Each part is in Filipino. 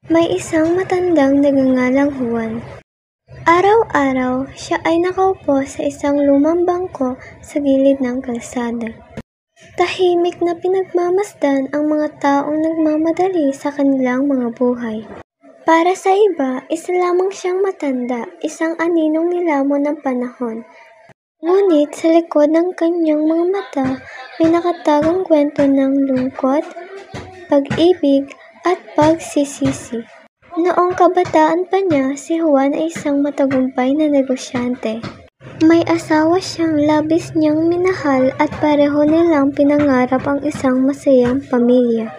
May isang matandang nagngangalang Juan. Araw-araw, siya ay nakaupo sa isang lumang bangko sa gilid ng kalsada. Tahimik na pinagmamasdan ang mga taong nagmamadali sa kanilang mga buhay. Para sa iba, isa lamang siyang matanda, isang aninong nilamon ng panahon. Ngunit sa likod ng kanyang mga mata, may nakatagong kwento ng lungkot, pag-ibig, at pagsisisi. Noong kabataan pa niya, si Juan ay isang matagumpay na negosyante. May asawa siyang labis niyang minahal at pareho nilang pinangarap ang isang masayang pamilya.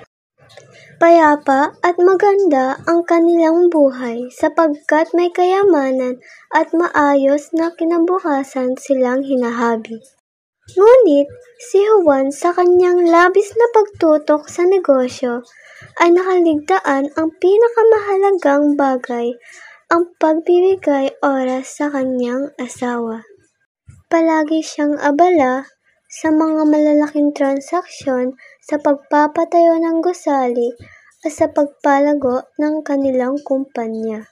Payapa at maganda ang kanilang buhay sapagkat may kayamanan at maayos na kinabukasan silang hinahabi. Ngunit si Juan sa kanyang labis na pagtutok sa negosyo ay nakaligtaan ang pinakamahalagang bagay, ang pagbibigay oras sa kanyang asawa. Palagi siyang abala sa mga malalaking transaksyon sa pagpapatayo ng gusali at sa pagpalago ng kanilang kumpanya.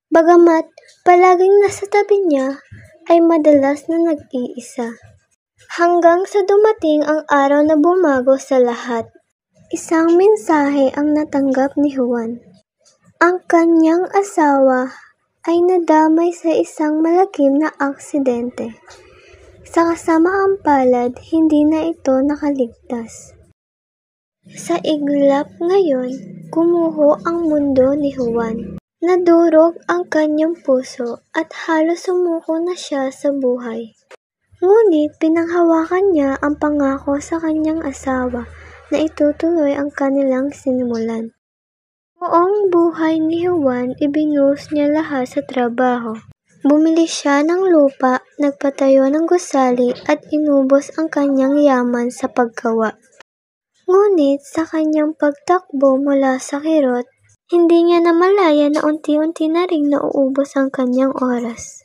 Bagamat palaging nasa tabi niya, ay madalas na nag-iisa. Hanggang sa dumating ang araw na bumago sa lahat. Isang mensahe ang natanggap ni Juan. Ang kanyang asawa ay nadamay sa isang malakim na aksidente. Sa kasamaang palad, hindi na ito nakaligtas. Sa iglap ngayon, gumuho ang mundo ni Juan. Nadurog ang kanyang puso at halos sumuko na siya sa buhay. Ngunit pinanghawakan niya ang pangako sa kanyang asawa na itutuloy ang kanilang sinimulan. Buong buhay ni Juan, ibinuhos niya lahat sa trabaho. Bumili siya ng lupa, nagpatayo ng gusali at inubos ang kanyang yaman sa paggawa. Ngunit sa kanyang pagtakbo mula sa kirot, hindi niya namalaya na unti-unti na ring nauubos ang kanyang oras.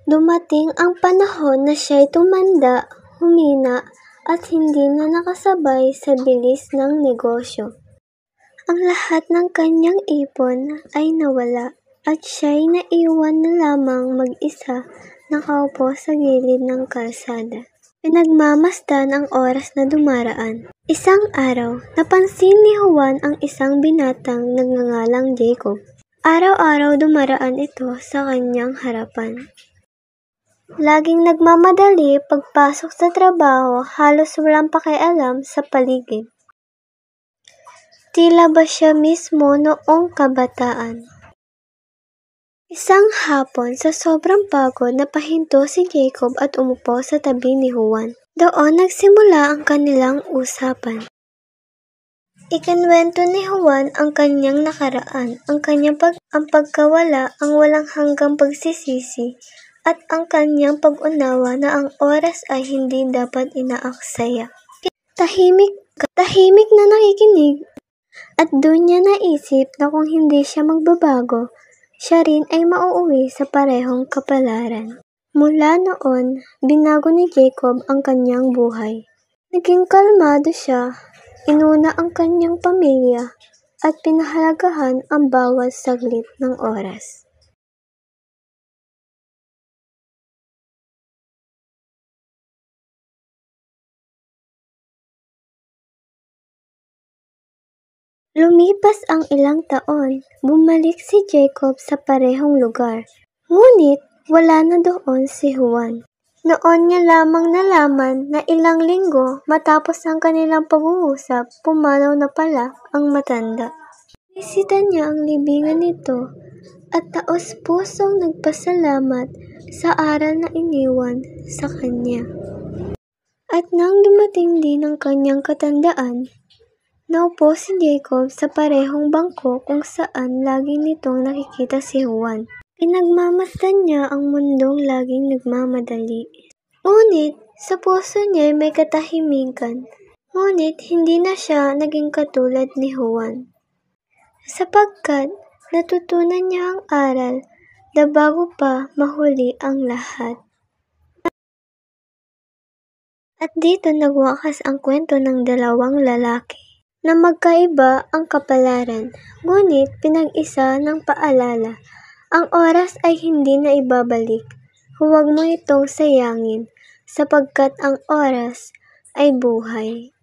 Dumating ang panahon na siya'y tumanda, humina at hindi na nakasabay sa bilis ng negosyo. Ang lahat ng kanyang ipon ay nawala. At siya'y naiwan na lamang mag-isa nakaupo sa gilid ng kalsada. Pinagmamasdan ang oras na dumaraan. Isang araw, napansin ni Juan ang isang binatang nagngangalang Jacob. Araw-araw dumaraan ito sa kanyang harapan. Laging nagmamadali pagpasok sa trabaho, halos walang pakialam sa paligid. Tila ba siya mismo noong kabataan? Isang hapon, sa sobrang pagod, napahinto si Jacob at umupo sa tabi ni Juan. Doon nagsimula ang kanilang usapan. Ikinwento ni Juan ang kanyang nakaraan, ang pagkawala, ang walang hanggang pagsisisi, at ang kanyang pag-unawa na ang oras ay hindi dapat inaaksaya. Tahimik na nakikinig, at doon niya naisip na kung hindi siya magbabago, siya rin ay mauuwi sa parehong kapalaran. Mula noon, binago ni Jacob ang kanyang buhay. Naging kalmado siya, inuna ang kanyang pamilya, at pinahalagahan ang bawat saglit ng oras. Lumipas ang ilang taon, bumalik si Jacob sa parehong lugar. Ngunit, wala na doon si Juan. Noon niya lamang nalaman na ilang linggo matapos ang kanilang pag-uusap, pumanaw na pala ang matanda. Bisita niya ang libingan nito at taos-pusong nagpasalamat sa aral na iniwan sa kanya. At nang dumating din ang kanyang katandaan, naupo si Jacob sa parehong bangko kung saan lagi nitong nakikita si Juan. Pinagmamasdan niya ang mundong laging nagmamadali. Ngunit sa puso niya may katahimikan. Ngunit hindi na siya naging katulad ni Juan. Sapagkat natutunan niya ang aral na bago pa mahuli ang lahat. At dito nagwakas ang kwento ng dalawang lalaki. na magkaiba ang kapalaran, ngunit pinag-isa ng paalala. Ang oras ay hindi na ibabalik. Huwag mo itong sayangin, sapagkat ang oras ay buhay.